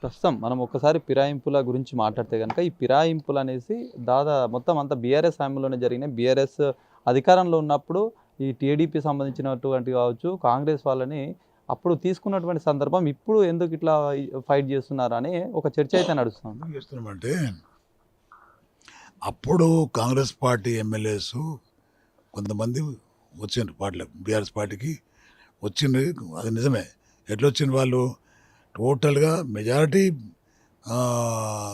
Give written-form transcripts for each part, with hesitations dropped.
ప్రస్తుతం మనం ఒక్కసారి ఫిరాయింపుల గురించి మాట్లాడితే గనుక ఈ ఫిరాయింపులు అనేసి మొత్తం అంతా బీఆర్ఎస్ హయాంలోనే జరిగినాయి. బీఆర్ఎస్ అధికారంలో ఉన్నప్పుడు ఈ టీడీపీ సంబంధించినటువంటి కావచ్చు, కాంగ్రెస్ వాళ్ళని అప్పుడు తీసుకున్నటువంటి సందర్భం ఇప్పుడు ఎందుకు ఇట్లా ఫైట్ చేస్తున్నారని ఒక చర్చ అయితే నడుస్తుంది. ఎందుకు చేస్తున్నామంటే అప్పుడు కాంగ్రెస్ పార్టీ ఎమ్మెల్యేస్ కొంతమంది వచ్చిండ్రు పార్టీలకు, బీఆర్ఎస్ పార్టీకి వచ్చిండ్రు. అది నిజమే. ఎట్లా వచ్చిండ్రు వాళ్ళు? టోటల్గా మెజారిటీ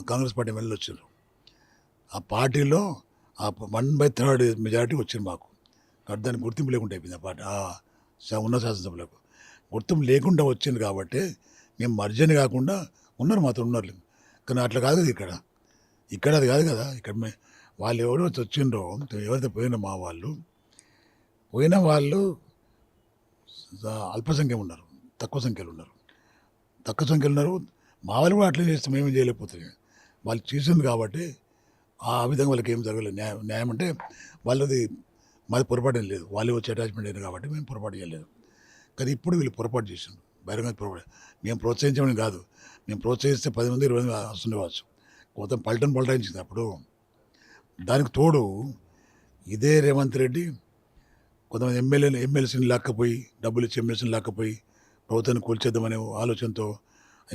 కాంగ్రెస్ పార్టీ ఎమ్మెల్యేలు వచ్చిండ్రు. ఆ పార్టీలో ఆ 1/3 మెజారిటీ వచ్చింది మాకు. కాబట్టి దానికి గుర్తింపు లేకుండా అయిపోయింది. ఆ పార్టీ ఉన్న శాసనసభలకు గుర్తింపు లేకుండా వచ్చింది కాబట్టి మేము మర్జని కాకుండా ఉన్నారు, మాత్రం ఉన్నారు. కానీ అట్లా కాదు కదా ఇక్కడ అది కాదు కదా. ఇక్కడ వాళ్ళు ఎవరు వచ్చిండ్రో, ఎవరైతే పోయినా మా వాళ్ళు పోయిన వాళ్ళు అల్పసంఖ్య ఉన్నారు, తక్కువ సంఖ్యలో ఉన్నారు. మా వాళ్ళు కూడా అట్లే చేస్తే మేమేం చేయలేకపోతున్నాం. వాళ్ళు చేసింది కాబట్టి ఆ విధంగా వాళ్ళకి ఏం జరగలేదు. న్యాయం అంటే వాళ్ళది మాది పొరపాటు ఏం లేదు. వాళ్ళే వచ్చి అటాచ్మెంట్ అయింది కాబట్టి మేము పొరపాటు చేయలేదు. కానీ ఇప్పుడు వీళ్ళు పొరపాటు చేసిండు, బహిరంగ పొరపాటు. మేము ప్రోత్సహించమని కాదు, మేము ప్రోత్సహిస్తే 10 మంది 20 మంది వస్తుండేవచ్చు. కొంత పల్టాయించింది అప్పుడు. దానికి తోడు ఇదే రేవంత్ రెడ్డి కొంతమంది ఎమ్మెల్సీని లాక్కపోయి, డబ్బులు ఇచ్చి ఎమ్మెల్సీని లాక్కపోయి ప్రభుత్వాన్ని కూల్చేద్దామనే ఆలోచనతో,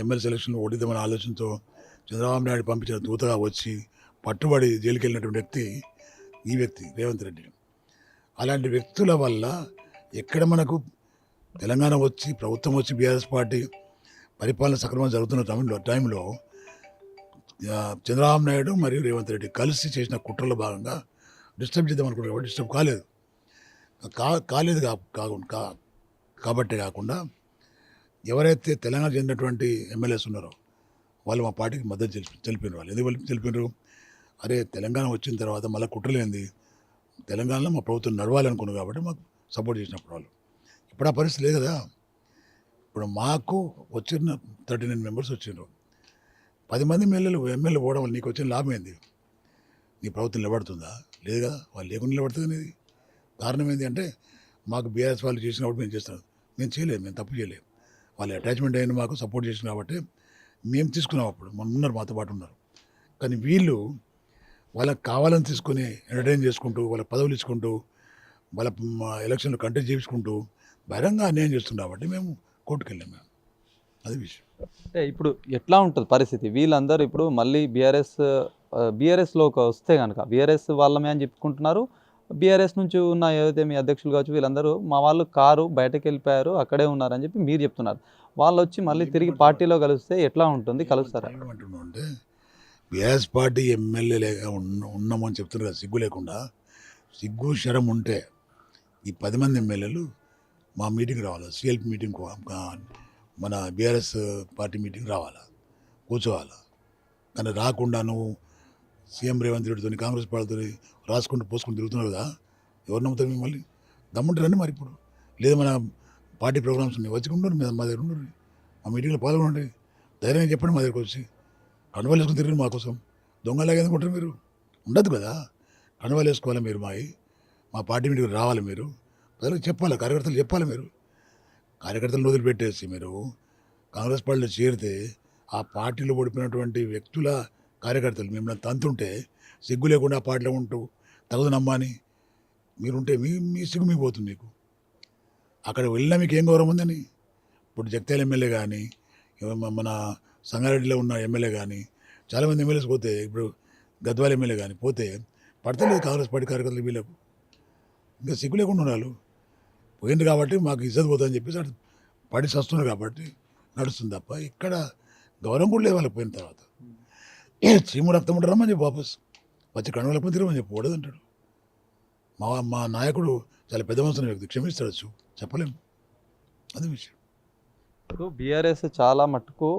ఎమ్మెల్సీ ఎలక్షన్లో ఓడిద్దామనే ఆలోచనతో చంద్రబాబు నాయుడు పంపించిన దూతగా వచ్చి పట్టుబడి జైలుకి వెళ్ళినటువంటి వ్యక్తి ఈ వ్యక్తి రేవంత్ రెడ్డి. అలాంటి వ్యక్తుల వల్ల ఎక్కడ మనకు తెలంగాణ వచ్చి ప్రభుత్వం వచ్చి బీఆర్ఎస్ పార్టీ పరిపాలన సక్రమంగా జరుగుతున్న టైంలో చంద్రబాబు నాయుడు మరియు రేవంత్ రెడ్డి కలిసి చేసిన కుట్రలో భాగంగా డిస్టర్బ్ చేద్దాం అనుకున్నారు కాబట్టి డిస్టర్బ్ కాలేదు కాబట్టి కాకుండా ఎవరైతే తెలంగాణ చెందినటువంటి ఎమ్మెల్యేస్ ఉన్నారో వాళ్ళు మా పార్టీకి మద్దతు తెలిపినారు. వాళ్ళు ఎందుకు తెలిపినారు? అరే తెలంగాణ వచ్చిన తర్వాత మళ్ళీ కుట్రలేంది, తెలంగాణలో మా ప్రభుత్వం నడవాలనుకున్నారు కాబట్టి మాకు సపోర్ట్ చేసినప్పుడు వాళ్ళు. ఇప్పుడు ఆ పరిస్థితి లేదు కదా. ఇప్పుడు మాకు వచ్చిన 39 మెంబర్స్ వచ్చిండ్రు. 10 మంది ఎమ్మెల్యే పోవడం వల్ల నీకు వచ్చిన లాభం ఏంది? నీ ప్రభుత్వం నిలబడుతుందా? లేదు కదా. వాళ్ళు లేకుండా నిలబడుతుంది అనేది. కారణం ఏంటి అంటే మాకు బీఆర్ఎస్ వాళ్ళు చేసినప్పుడు మేము చేస్తున్నాం. మేము చేయలేదు, మేము తప్పు చేయలేము. వాళ్ళు అటాచ్మెంట్ అయిన మాకు సపోర్ట్ చేసిన కాబట్టి మేము తీసుకున్నాం. అప్పుడు మనం ఉన్నారు, మాతో పాటు ఉన్నారు. కానీ వీళ్ళు వాళ్ళకి కావాలని తీసుకొని ఎంటర్టైన్ చేసుకుంటూ, వాళ్ళ పదవులు ఇచ్చుకుంటూ, వాళ్ళ ఎలక్షన్లు కంటెస్ట్ చేయించుకుంటూ బహిరంగ అన్యాయం చేస్తుంది కాబట్టి మేము కోర్టుకు వెళ్ళాము. మేము అది విషయం. అంటే ఇప్పుడు ఎట్లా ఉంటుంది పరిస్థితి? వీళ్ళందరూ ఇప్పుడు మళ్ళీ బీఆర్ఎస్లోకి వస్తే కనుక బీఆర్ఎస్ వాళ్ళమే అని చెప్పుకుంటున్నారు. బీఆర్ఎస్ నుంచి ఉన్న ఏదైతే మీ అధ్యక్షులు కావచ్చు వీళ్ళందరూ మా వాళ్ళు కారు బయటకు వెళ్ళిపోయారు, అక్కడే ఉన్నారని చెప్పి మీరు చెప్తున్నారు. వాళ్ళు వచ్చి మళ్ళీ తిరిగి పార్టీలో కలిస్తే ఎట్లా ఉంటుంది? కలుస్తారా? ఏమంటున్నాం అంటే బీఆర్ఎస్ పార్టీ ఎమ్మెల్యే ఉన్నామని చెప్తున్నారు కదా, సిగ్గు లేకుండా. సిగ్గు శరం ఉంటే ఈ 10 మంది ఎమ్మెల్యేలు మా మీటింగ్ రావాలి, సిఎల్పి మీటింగ్, మన బీఆర్ఎస్ పార్టీ మీటింగ్ రావాలా, కూర్చోవాలా. కానీ రాకుండా నువ్వు సీఎం రేవంత్ రెడ్డితో కాంగ్రెస్ పార్టీతో రాసుకుంటూ పోసుకుంటూ తిరుగుతున్నారు కదా, ఎవరు నమ్ముతారు మిమ్మల్ని? దమ్ముంటారండి మరి. ఇప్పుడు లేదు మన పార్టీ ప్రోగ్రామ్స్ ఉన్నాయి, వచ్చుకుంటారు మా దగ్గర ఉండరు, మా మీటింగ్లో పాల్గొనండి, ధైర్యంగా చెప్పండి. మా దగ్గరకు వచ్చి కండువాలు వేసుకుని తిరిగి మా కోసం దొంగలాగా ఎందుకుంటారు మీరు? ఉండదు కదా. కండువాలు వేసుకోవాలి మీరు, మా పార్టీ మీటింగ్ రావాలి మీరు, ప్రజలకు చెప్పాలి, కార్యకర్తలు చెప్పాలి. మీరు కార్యకర్తలను వదిలిపెట్టేసి మీరు కాంగ్రెస్ పార్టీలో చేరితే ఆ పార్టీలో ఓడిపోయినటువంటి వ్యక్తుల కార్యకర్తలు మిమ్మల్ని తంతుంటే సిగ్గు లేకుండా ఆ పార్టీలో ఉంటూ తగదు నమ్మని మీరుంటే మీ సిగ్గు మీకు పోతుంది. మీకు అక్కడ వెళ్ళినా మీకు ఏం గౌరవం ఉందని. ఇప్పుడు జగిత్యాల ఎమ్మెల్యే కానీ, మన సంగారెడ్డిలో ఉన్న ఎమ్మెల్యే కానీ, చాలామంది ఎమ్మెల్యేస్ పోతే, ఇప్పుడు గద్వాల ఎమ్మెల్యే కానీ పోతే పడతలేదు కాంగ్రెస్ పార్టీ కార్యకర్తలు వీళ్ళకు. ఇంకా సిగ్గు లేకుండా ఉన్నారు. పోయింది కాబట్టి మాకు ఇజ్జత్ పోతుందని చెప్పేసి అటు పడి వస్తున్నారు కాబట్టి నడుస్తుంది తప్ప ఇక్కడ గౌరవం కూడా లేదు వాళ్ళకి. పోయిన తర్వాత చీము రక్తం ఉంటారు రమ్మని చెప్పి వాపస్ వచ్చి కణువులకు తిరగమని చెప్పి ఓడదంటాడు. మా నాయకుడు చాలా పెద్ద మనసున్న వ్యక్తి, క్షమిస్తాడచ్చు, చెప్పలేము. అది విషయం. ఇప్పుడు బీఆర్ఎస్ చాలా మట్టుకు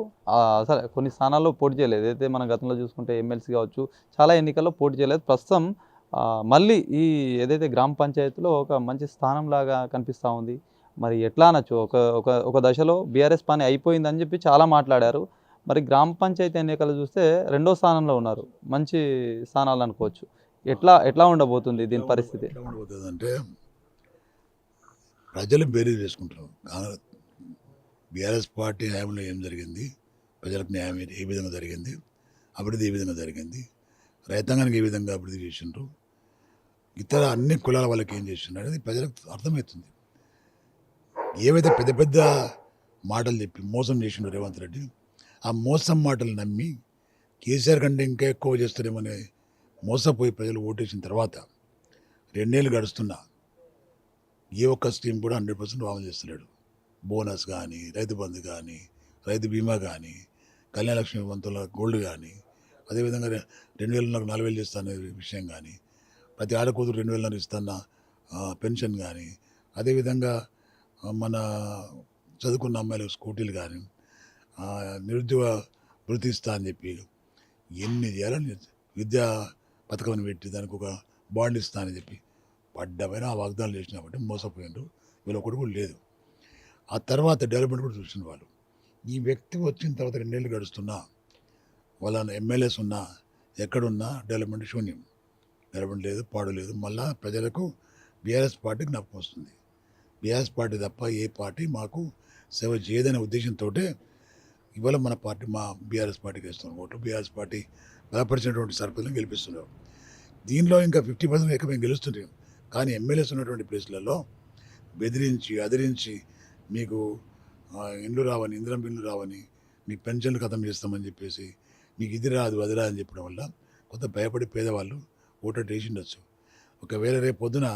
అసలు కొన్ని స్థానాల్లో పోటీ చేయలేదు. ఏదైతే మనం గతంలో చూసుకుంటే ఎమ్మెల్సీ కావచ్చు చాలా ఎన్నికల్లో పోటీ చేయలేదు. ప్రస్తుతం మళ్ళీ ఈ ఏదైతే గ్రామ పంచాయతీలో ఒక మంచి స్థానంలాగా కనిపిస్తూ ఉంది. మరి ఎట్లా అనొచ్చు? ఒక దశలో బీఆర్ఎస్ పని అయిపోయిందని చెప్పి చాలా మాట్లాడారు. మరి గ్రామ పంచాయతీ ఎన్నికలు చూస్తే 2వ స్థానంలో ఉన్నారు. మంచి స్థానాలు అనుకోవచ్చు. ఎట్లా ఉండబోతుంది దీని పరిస్థితి? ఎట్లా ఉండబోతుంది అంటే ప్రజలు బేరీజ్ వేసుకుంటున్నారు. బీఆర్ఎస్ పార్టీ హయాంలో ఏం జరిగింది, ప్రజలకు న్యాయం ఏ విధంగా జరిగింది, అభివృద్ధి ఏ విధంగా జరిగింది, రైతాంగానికి ఏ విధంగా అభివృద్ధి చేసిండ్రు, ఇతర అన్ని కులాల వాళ్ళకి ఏం చేసిండ్రు అనేది ప్రజలకు అర్థమవుతుంది. ఏవైతే పెద్ద పెద్ద మాటలు చెప్పి మోసం చేసిండు రేవంత్ రెడ్డి, ఆ మోసం మాటలు నమ్మి కేసీఆర్ కంటే ఇంకా ఎక్కువ చేస్తారేమని మోసపోయి ప్రజలు ఓటేసిన తర్వాత 2 ఏళ్ళు గడుస్తున్నా ఏ ఒక్క స్కీమ్ కూడా 100% అమలు చేస్తున్నాడు. బోనస్ కానీ, రైతు బంధు కానీ, రైతు బీమా కానీ, కళ్యాణ లక్ష్మి వంతుల గోల్డ్ కానీ, అదేవిధంగా 2000 నాకు 4000 చేస్తా అనే విషయం కానీ, ప్రతి ఆడకూతురు 2000 ఇస్తున్న పెన్షన్ కానీ, అదేవిధంగా మన చదువుకున్న అమ్మాయిలకు స్కూటీలు కానీ, నిరుద్యోగ వృత్తి ఇస్తా అని చెప్పి ఎన్ని చేయాలని విద్యా పథకం పెట్టి దానికి ఒక బాండ్ ఇస్తా అని చెప్పి పడ్డమైన ఆ వాగ్దానాలు చేసినప్పుడు మోసపోయిండ్రు. వీళ్ళు ఒకటి కూడా లేదు. ఆ తర్వాత డెవలప్మెంట్ కూడా చూసిన వాళ్ళు. ఈ వ్యక్తి వచ్చిన తర్వాత 2 ఏళ్ళు గడుస్తున్నా వాళ్ళ ఎమ్మెల్యేస్ ఉన్నా ఎక్కడున్నా డెవలప్మెంట్ శూన్యం. డెవలప్మెంట్ లేదు, పాడు లేదు. మళ్ళా ప్రజలకు బీఆర్ఎస్ పార్టీ జ్ఞాపకం వస్తుంది. బీఆర్ఎస్ పార్టీ తప్ప ఏ పార్టీ మాకు సేవ చేయదనే ఉద్దేశంతో ఇవాళ మన పార్టీ మా బీఆర్ఎస్ పార్టీకి వేస్తున్నాం ఓట్లు. బీఆర్ఎస్ పార్టీ బలపరిచినటువంటి సర్పంచ్లను గెలిపిస్తున్నారు. దీనిలో ఇంకా 50% ఎక్కువ మేము గెలుస్తున్నాం. కానీ ఎమ్మెల్యేస్ ఉన్నటువంటి ప్లేస్లలో బెదిరించి అదిరించి మీకు ఇండ్లు రావని, ఇందిరం ఇండ్లు రావని, మీకు పెన్షన్లు ఖతం చేస్తామని చెప్పేసి, మీకు ఇది రాదు అది రాదు అని చెప్పడం వల్ల కొంత భయపడి పేదవాళ్ళు ఓటు వేసిండొచ్చు. ఒకవేళ రేపు పొద్దున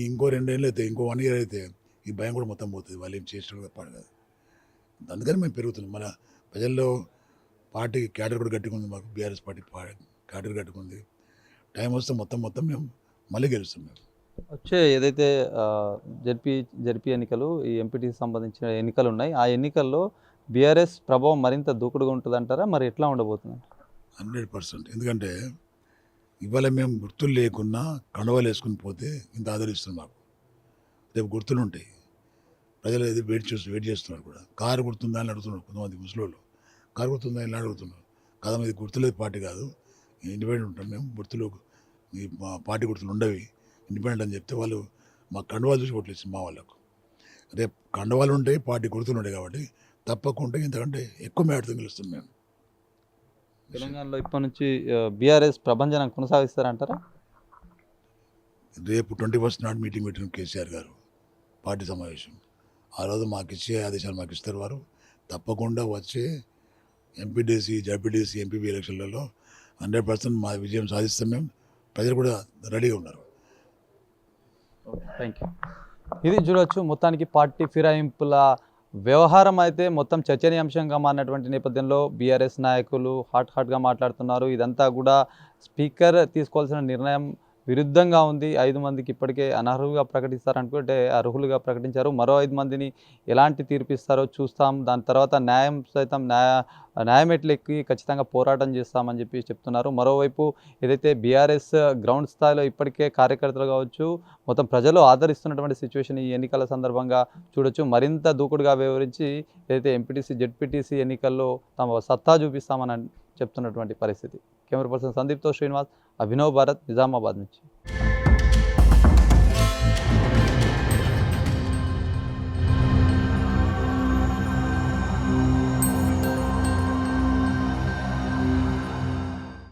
ఇంకో 2 ఏళ్ళు అయితే, ఇంకో 1 ఇయర్ అయితే ఈ భయం కూడా మొత్తం పోతుంది. వాళ్ళు ఏం చేసినట్టు పాడు కాదు. అందుకని మేము పెరుగుతున్నాం. మన ప్రజల్లో పార్టీ క్యాడర్ కూడా గట్టుకుంది. మాకు బీఆర్ఎస్ పార్టీ క్యాడర్ గట్టుకుంది. టైం వస్తే మొత్తం మేము మళ్ళీ గెలుస్తాం. మేము వచ్చే ఏదైతే జడ్పీ ఎన్నికలు, ఈ ఎంపీటీకి సంబంధించిన ఎన్నికలు ఉన్నాయి, ఆ ఎన్నికల్లో బీఆర్ఎస్ ప్రభావం మరింత దూకుడుగా ఉంటుందంటారా? మరి ఎట్లా ఉండబోతుంది? 100%. ఎందుకంటే ఇవాళ మేము గుర్తులు లేకున్నా కండవాలు వేసుకుని పోతే ఇంత ఆదరిస్తుంది మాకు. రేపు గుర్తులు ఉంటాయి. ప్రజలు ఏదో వెయిట్ చేస్తున్నారు కూడా. కారు గుర్తుందా అని అడుగుతున్నారు కొంతమంది ముసలోళ్ళు. కారు గుర్తుందా అని అడుగుతున్నారు. కదా ఇది గుర్తులేదు పార్టీ కాదు, ఇండిపెండెంట్ ఉంటాం మేము, గుర్తులు ఈ మా పార్టీ గుర్తులు ఉండవి, ఇండిపెండెంట్ అని చెప్తే వాళ్ళు మా కండవాలు చూసి ఓట్లేసి మా వాళ్ళకు. రేపు కండవాలు ఉంటాయి, పార్టీ గుర్తులు ఉంటాయి కాబట్టి తప్పకుండా ఇంతకంటే ఎక్కువ మేడతో గెలుస్తుంది మేము. తెలంగాణలో ఇప్పటి నుంచి బీఆర్ఎస్ ప్రభంజనం కొనసాగిస్తారంటారా? రేపు 21st నాడు మీటింగ్ పెట్టిన కేసీఆర్ గారు పార్టీ సమావేశం. ఆ రోజు మాకు ఇచ్చే ఆదేశాలు మాకు ఇస్తారు వారు. తప్పకుండా వచ్చే ఎంపీటీసీ, జడ్పీటీసీ, ఎంపీపీ ఎలక్షన్లలో 100% మా విజయం సాధిస్తాం మేము. ప్రజలు కూడా రెడీగా ఉన్నారు. Thank you. ఇది చూడొచ్చు, మొత్తానికి పార్టీ ఫిరాయింపుల వ్యవహారం అయితే మొత్తం చర్చనీయాంశంగా మారినటువంటి నేపథ్యంలో బీఆర్ఎస్ నాయకులు హాట్గా మాట్లాడుతున్నారు. ఇదంతా కూడా స్పీకర్ తీసుకోవాల్సిన నిర్ణయం విరుద్ధంగా ఉంది. 5 మందికి ఇప్పటికే అనర్హులుగా ప్రకటిస్తారనుకుంటే అర్హులుగా ప్రకటించారు. మరో 5 మందిని ఎలాంటి తీర్పు ఇస్తారో చూస్తాం. దాని తర్వాత న్యాయం ఎట్లెక్కి ఖచ్చితంగా పోరాటం చేస్తామని చెప్పి చెప్తున్నారు. మరోవైపు ఏదైతే బీఆర్ఎస్ గ్రౌండ్ స్థాయిలో ఇప్పటికే కార్యకర్తలు కావచ్చు, మొత్తం ప్రజలు ఆదరిస్తున్నటువంటి సిచ్యువేషన్ ఈ ఎన్నికల సందర్భంగా చూడొచ్చు. మరింత దూకుడుగా వ్యవహరించి ఏదైతే ఎంపీటీసీ, జెడ్పీటీసీ ఎన్నికల్లో తమ సత్తా చూపిస్తామని చెప్తున్నటువంటి పరిస్థితి. కెమెరా పర్సన్ సందీప్తో శ్రీనివాస్, అభినవ్ భారత్, నిజామాబాద్ నుంచి.